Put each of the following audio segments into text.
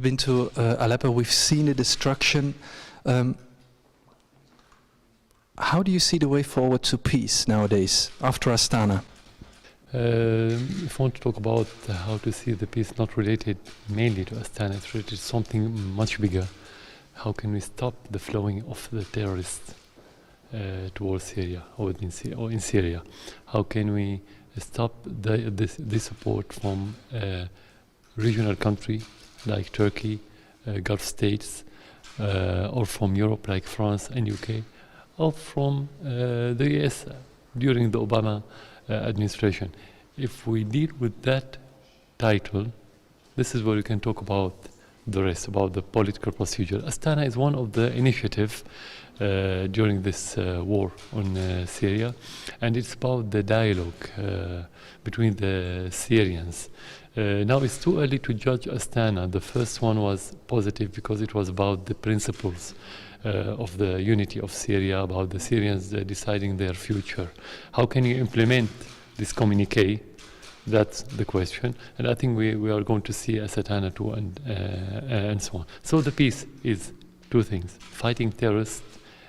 We've been to Aleppo, we've seen the destruction. How do you see the way forward to peace nowadays, after Astana? If I want to talk about how to see the peace, not related mainly to Astana, it's related to something much bigger. How can we stop the flowing of the terrorists towards Syria or in Syria? How can we stop this support from regional country like Turkey, Gulf states, or from Europe like France and UK, or from the US during the Obama administration? If we deal with that title, this is where we can talk about the rest, about the political procedure. Astana is one of the initiatives during this war on Syria, and it's about the dialogue between the Syrians. Now it's too early to judge Astana. The first one was positive because it was about the principles of the unity of Syria, about the Syrians deciding their future. How can you implement this communique? That's the question, and I think we are going to see Astana too, and so on. So the peace is two things: fighting terrorists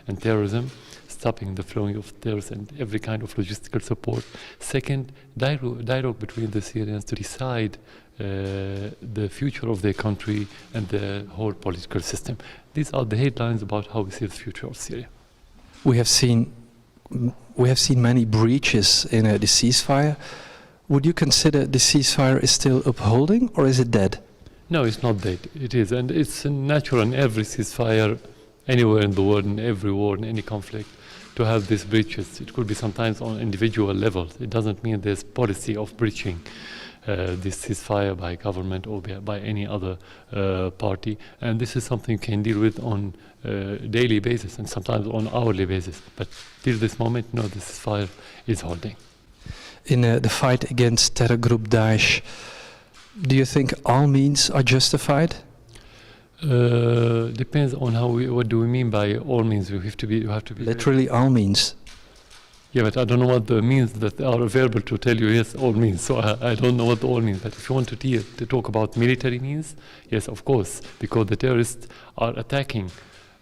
and terrorism, stopping the flowing of terrorists and every kind of logistical support. Second, dialogue between the Syrians to decide the future of their country and the whole political system. These are the headlines about how we see the future of Syria. We have seen many breaches in the ceasefire. Would you consider the ceasefire is still upholding, or is it dead? No, it's not dead. It is, and it's natural in every ceasefire, anywhere in the world, in every war, in any conflict, to have these breaches. It could be sometimes on individual levels. It doesn't mean there's policy of breaching this ceasefire by government or by any other party. And this is something you can deal with on daily basis and sometimes on hourly basis. But till this moment, no, the ceasefire is holding. In the fight against terror group Daesh, do you think all means are justified? Depends on what do we mean by all means. You have to be literally all means. Yeah, but I don't know what the means that are available to tell you yes, all means. So I don't know what the all means. But if you want to talk about military means, yes, of course, because the terrorists are attacking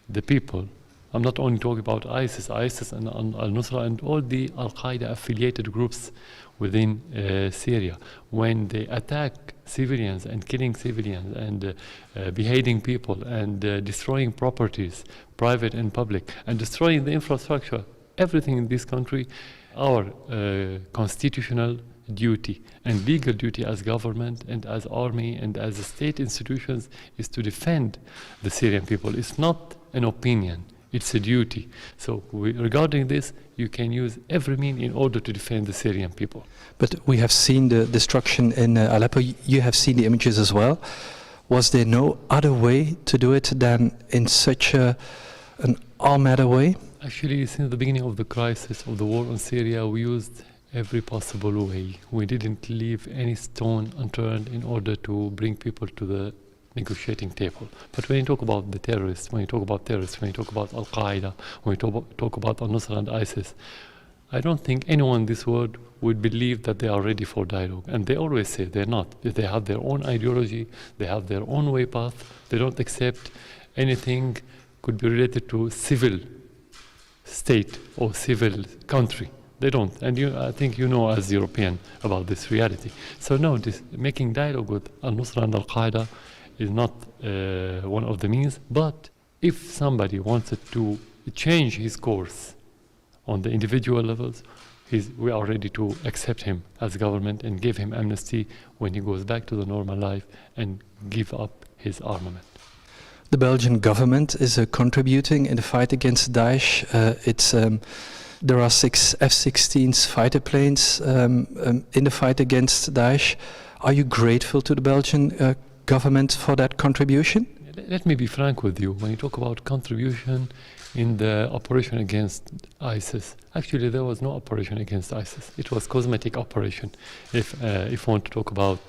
the people. I'm not only talking about ISIS and Al-Nusra and all the Al-Qaeda affiliated groups within Syria. When they attack civilians and killing civilians and beheading people and destroying properties, private and public, and destroying the infrastructure, everything in this country, our constitutional duty and legal duty as government and as army and as state institutions is to defend the Syrian people. It's not an opinion. It's a duty. So regarding this, you can use every means in order to defend the Syrian people. But we have seen the destruction in Aleppo. You have seen the images as well. Was there no other way to do it than in such an all-matter way? Actually, since the beginning of the crisis of the war on Syria, we used every possible way. We didn't leave any stone unturned in order to bring people to the negotiating table. But when you talk about the terrorists, when you talk about Al-Qaeda, when you talk about Al-Nusra and ISIS, I don't think anyone in this world would believe that they are ready for dialogue. And they always say they're not. They have their own ideology, they have their own way path, they don't accept anything could be related to civil state or civil country. They don't. And I think you know as European about this reality. So no, making dialogue with Al-Nusra and Al-Qaeda is not one of the means, but if somebody wanted to change his course on the individual levels, we are ready to accept him as government and give him amnesty when he goes back to the normal life and give up his armament. The Belgian government is contributing in the fight against Daesh. There are 6 F-16 fighter planes in the fight against Daesh. Are you grateful to the Belgian government for that contribution? Let me be frank with you. When you talk about contribution in the operation against ISIS, actually there was no operation against ISIS. It was cosmetic operation. If you want to talk about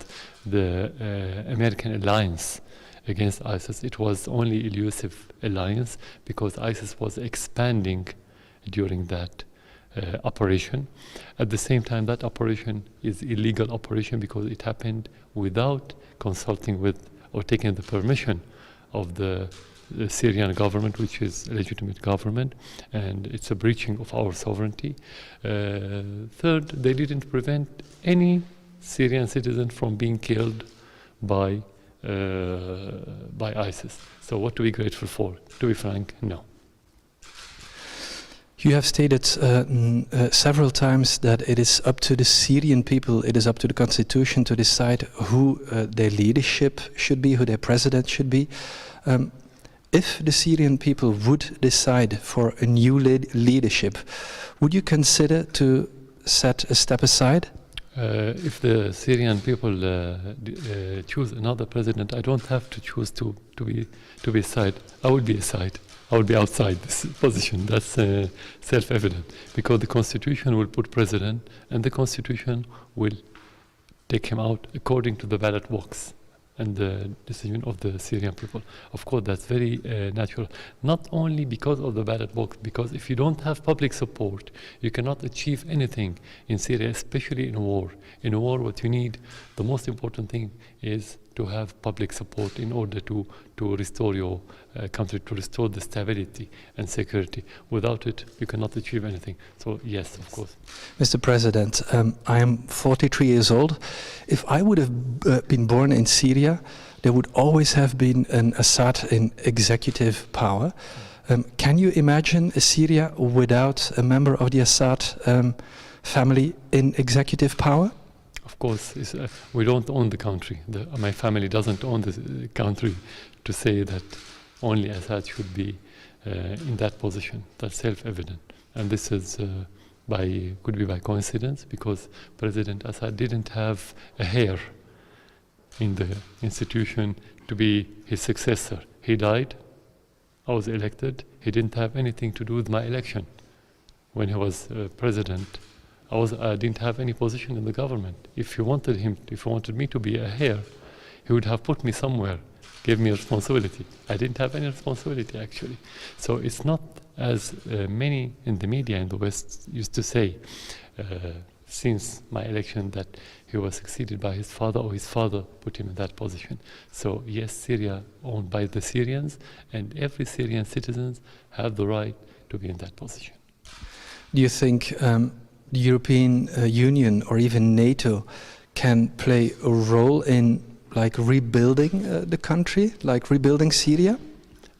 the American alliance against ISIS, it was only elusive alliance because ISIS was expanding during that operation. At the same time, that operation is illegal operation because it happened without consulting with or taking the permission of the Syrian government, which is a legitimate government, and it's a breaching of our sovereignty. Third, they didn't prevent any Syrian citizen from being killed by ISIS. So what to be grateful for? To be frank, no. You have stated several times that it is up to the Syrian people, it is up to the constitution to decide who their leadership should be, who their president should be. If the Syrian people would decide for a new leadership, would you consider to set a step aside? If the Syrian people choose another president, I don't have to choose to be aside. I will be aside. I will be outside this position. That's self-evident, because the constitution will put president, and the constitution will take him out according to the ballot box and the decision of the Syrian people. Of course, that's very natural. Not only because of the ballot box, because if you don't have public support, you cannot achieve anything in Syria, especially in a war. In a war, what you need, the most important thing is to have public support in order to restore your country, to restore the stability and security. Without it, you cannot achieve anything. So yes, of course. Mr. President, I am 43 years old. If I would have been born in Syria, there would always have been an Assad in executive power. Can you imagine a Syria without a member of the Assad family in executive power? Of course, we don't own the country. My family doesn't own the country to say that only Assad should be in that position. That's self-evident. And this is could be by coincidence, because President Assad didn't have a hair in the institution to be his successor. He died, I was elected. He didn't have anything to do with my election. When he was president, I didn't have any position in the government. If he wanted me to be a hair, he would have put me somewhere, gave me a responsibility. I didn't have any responsibility, actually. So it's not as many in the media in the West used to say since my election that he was succeeded by his father, or his father put him in that position. So yes, Syria owned by the Syrians, and every Syrian citizen have the right to be in that position. Do you think the European Union or even NATO can play a role in rebuilding the country, like rebuilding Syria?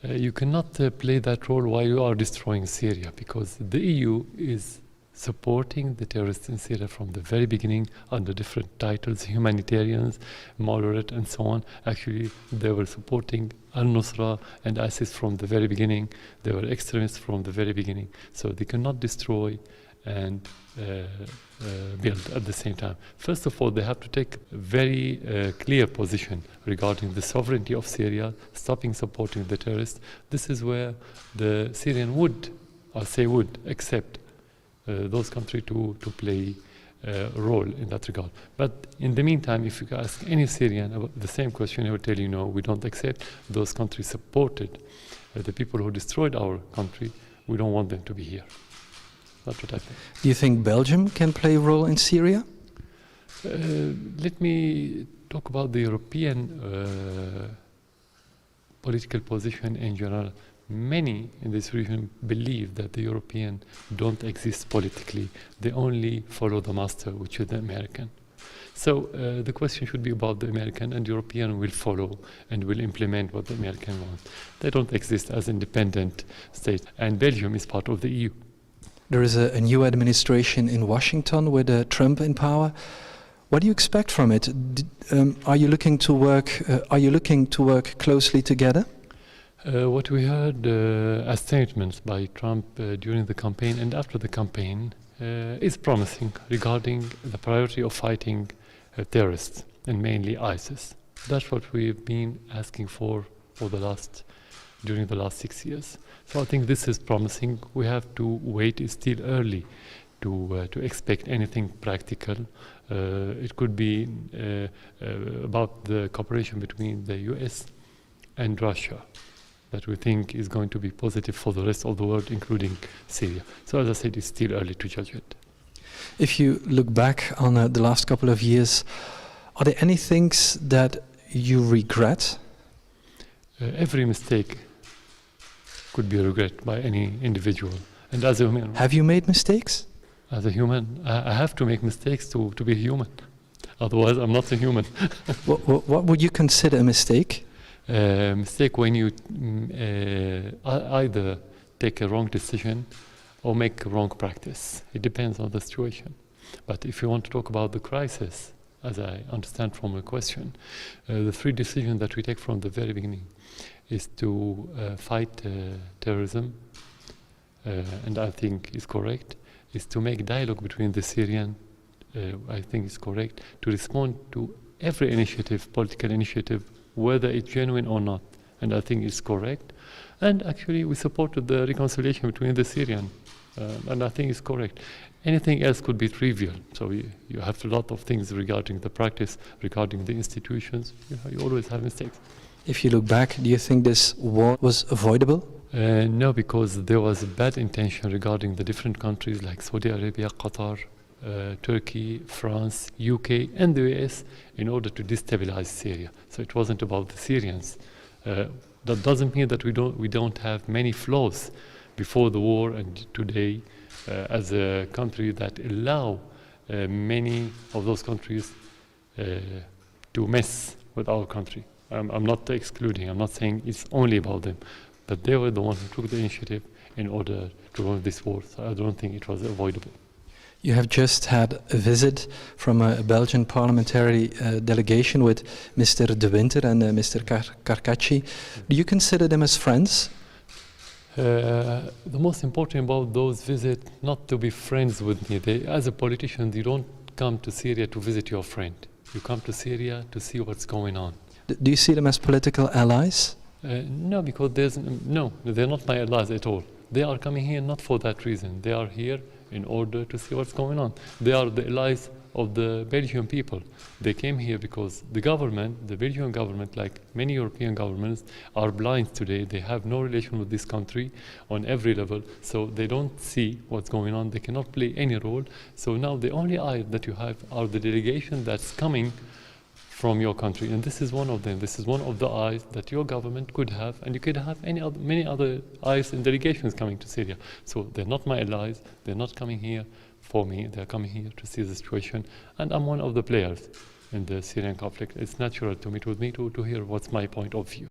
You cannot play that role while you are destroying Syria, because the EU is supporting the terrorists in Syria from the very beginning under different titles, humanitarians, moderate, and so on. Actually, they were supporting al-Nusra and ISIS from the very beginning. They were extremists from the very beginning. So they cannot destroy and build at the same time. First of all, they have to take a very clear position regarding the sovereignty of Syria, stopping supporting the terrorists. This is where the Syrian would accept those countries to play a role in that regard. But in the meantime, if you ask any Syrian about the same question, he will tell you, no, we don't accept. Those countries supported the people who destroyed our country. We don't want them to be here. That's what I think. Do you think Belgium can play a role in Syria? Let me talk about the European political position in general. Many in this region believe that the Europeans don't exist politically. They only follow the master, which is the American. So the question should be about the American, and European will follow and will implement what the American wants. They don't exist as independent states, and Belgium is part of the EU. There is a new administration in Washington with Trump in power. What do you expect from it? Are you looking to work closely together? What we heard as statements by Trump during the campaign and after the campaign is promising regarding the priority of fighting terrorists, and mainly ISIS. That's what we've been asking for during the last 6 years. So I think this is promising. We have to wait. It's still early to expect anything practical. It could be about the cooperation between the US and Russia that we think is going to be positive for the rest of the world, including Syria. So as I said, it's still early to judge it. If you look back on the last couple of years, are there any things that you regret? Every mistake could be regret by any individual. And as a human, Have you made mistakes? as a human, I have to make mistakes to be human. Otherwise, I'm not a human. What would you consider a mistake? Mistake when you either take a wrong decision or make a wrong practice. It depends on the situation. But if you want to talk about the crisis, as I understand from the question, the three decisions that we take from the very beginning is to fight terrorism, and I think is correct, is to make dialogue between the Syrian, I think is correct, to respond to every initiative, political initiative, whether it's genuine or not, and I think it's correct. And actually we supported the reconciliation between the Syrian, and I think it's correct. Anything else could be trivial, so you have a lot of things regarding the practice, regarding the institutions, you always have mistakes. If you look back, do you think this war was avoidable? No, because there was a bad intention regarding the different countries like Saudi Arabia, Qatar, Turkey, France, UK and the US in order to destabilize Syria. So it wasn't about the Syrians. That doesn't mean that we don't have many flaws before the war and today as a country that allow many of those countries to mess with our country. I'm not excluding, I'm not saying it's only about them, but they were the ones who took the initiative in order to run this war, so I don't think it was avoidable. You have just had a visit from a Belgian parliamentary delegation with Mr. De Winter and Mr. Carcacci. Do you consider them as friends? The most important about those visits, not to be friends with me. As a politician, you don't come to Syria to visit your friend. You come to Syria to see what's going on. Do you see them as political allies? No, because they're not my allies at all. They are coming here not for that reason. They are here in order to see what's going on. They are the allies of the Belgian people. They came here because the government, the Belgian government, like many European governments, are blind today. They have no relation with this country on every level, so they don't see what's going on. They cannot play any role. So now the only eye that you have are the delegation that's coming from your country, and this is one of them. This is one of the eyes that your government could have, and you could have many other eyes and delegations coming to Syria. So they're not my allies. They're not coming here for me. They're coming here to see the situation, and I'm one of the players in the Syrian conflict. It's natural to meet with me to hear what's my point of view.